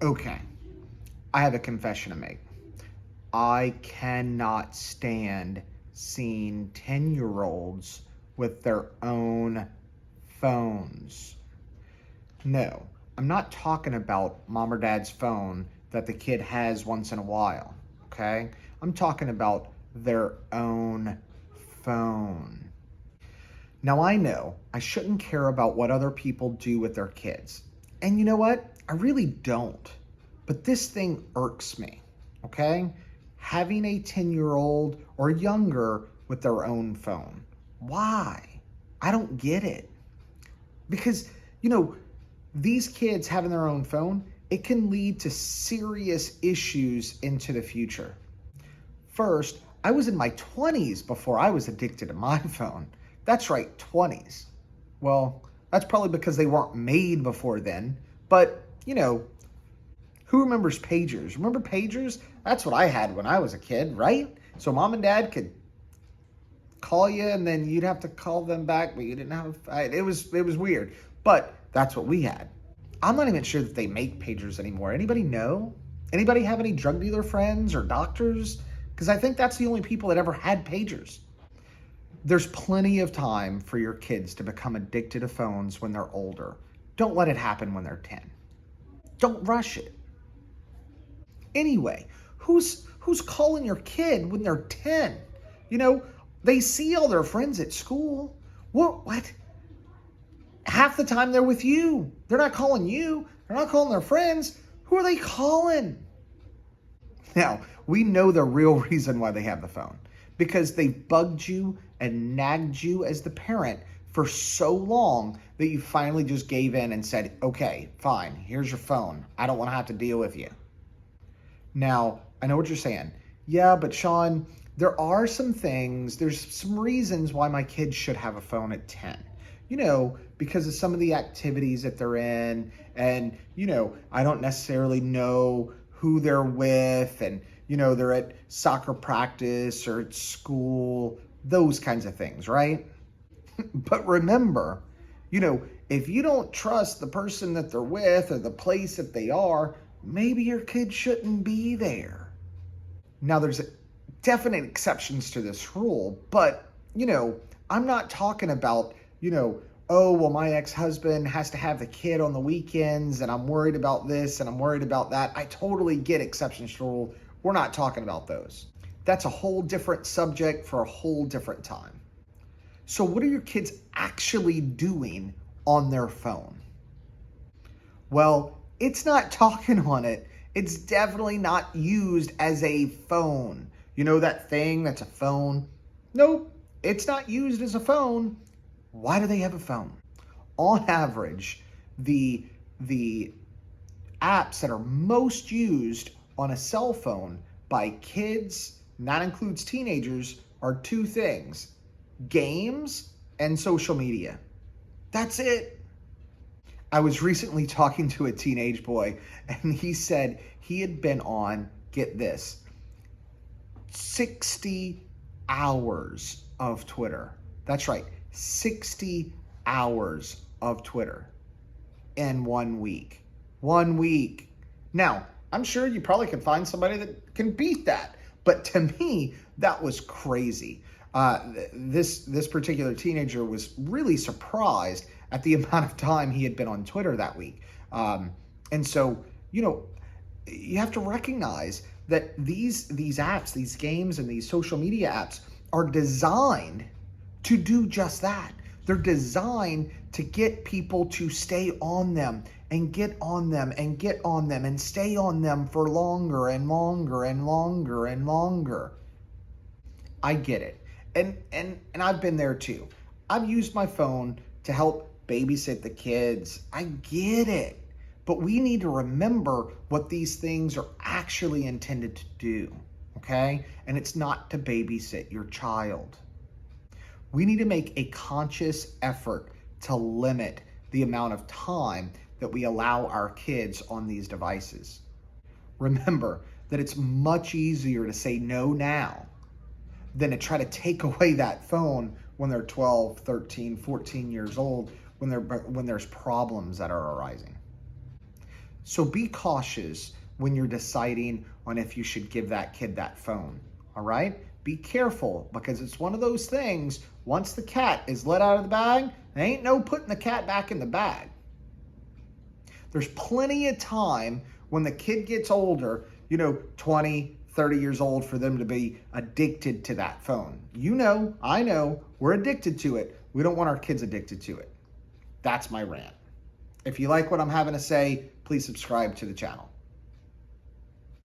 Okay, I have a confession to make. I cannot stand seeing 10-year-olds with their own phones. No, I'm not talking about mom or dad's phone that the kid has once in a while, okay? I'm talking about their own phone. Now, I know I shouldn't care about what other people do with their kids. And you know what? I really don't. But this thing irks me, okay? Having a 10-year-old or younger with their own phone. Why? I don't get it. Because, you know, these kids having their own phone, it can lead to serious issues into the future. First, I was in my 20s before I was addicted to my phone. That's right, 20s. Well, that's probably because they weren't made before then. But, who remembers pagers? Remember pagers? That's what I had when I was a kid, right? So mom and dad could call you and then you'd have to call them back, but you didn't have it was weird. But that's what we had. I'm not even sure that they make pagers anymore. Anybody know? Anybody have any drug dealer friends or doctors? Because I think that's the only people that ever had pagers. There's plenty of time for your kids to become addicted to phones when they're older. Don't let it happen when they're 10. Don't rush it. Anyway, who's calling your kid when they're 10? You know, they see all their friends at school. What? Half the time they're with you. They're not calling you. They're not calling their friends. Who are they calling? Now, we know the real reason why they have the phone. Because they bugged you and nagged you as the parent for so long that you finally just gave in and said, okay, fine, here's your phone. I don't want to have to deal with you. Now, I know what you're saying. Yeah, but Shawn, there's some reasons why my kids should have a phone at 10. Because of some of the activities that they're in. And, I don't necessarily know who they're with. And, they're at soccer practice or at school, those kinds of things, right? But remember, if you don't trust the person that they're with or the place that they are, maybe your kid shouldn't be there. Now, there's definite exceptions to this rule, but, I'm not talking about, oh, well, my ex-husband has to have the kid on the weekends and I'm worried about this and I'm worried about that. I totally get exceptions to the rule. We're not talking about those. That's a whole different subject for a whole different time. So what are your kids actually doing on their phone? Well, it's not talking on it. It's definitely not used as a phone. You know that thing that's a phone? Nope, it's not used as a phone. Why do they have a phone? On average, the apps that are most used on a cell phone by kids, and that includes teenagers, are two things: games and social media. That's it. I was recently talking to a teenage boy, and he said he had been on, get this, 60 hours of Twitter. That's right, 60 hours of Twitter in 1 week. 1 week. Now, I'm sure you probably can find somebody that can beat that. But to me, that was crazy. This particular teenager was really surprised at the amount of time he had been on Twitter that week. And so, you have to recognize that these apps, these games, and these social media apps are designed to do just that. They're designed to get people to stay on them and get on them and get on them and stay on them for longer and longer and longer and longer. I get it. And I've been there too. I've used my phone to help babysit the kids. I get it. But we need to remember what these things are actually intended to do, okay? And it's not to babysit your child. We need to make a conscious effort to limit the amount of time that we allow our kids on these devices. Remember that it's much easier to say no now than to try to take away that phone when they're 12, 13, 14 years old, when there's problems that are arising. So be cautious when you're deciding on if you should give that kid that phone, all right? Be careful, because it's one of those things, once the cat is let out of the bag, there ain't no putting the cat back in the bag. There's plenty of time when the kid gets older, 20, 30 years old, for them to be addicted to that phone. I know, we're addicted to it. We don't want our kids addicted to it. That's my rant. If you like what I'm having to say, please subscribe to the channel.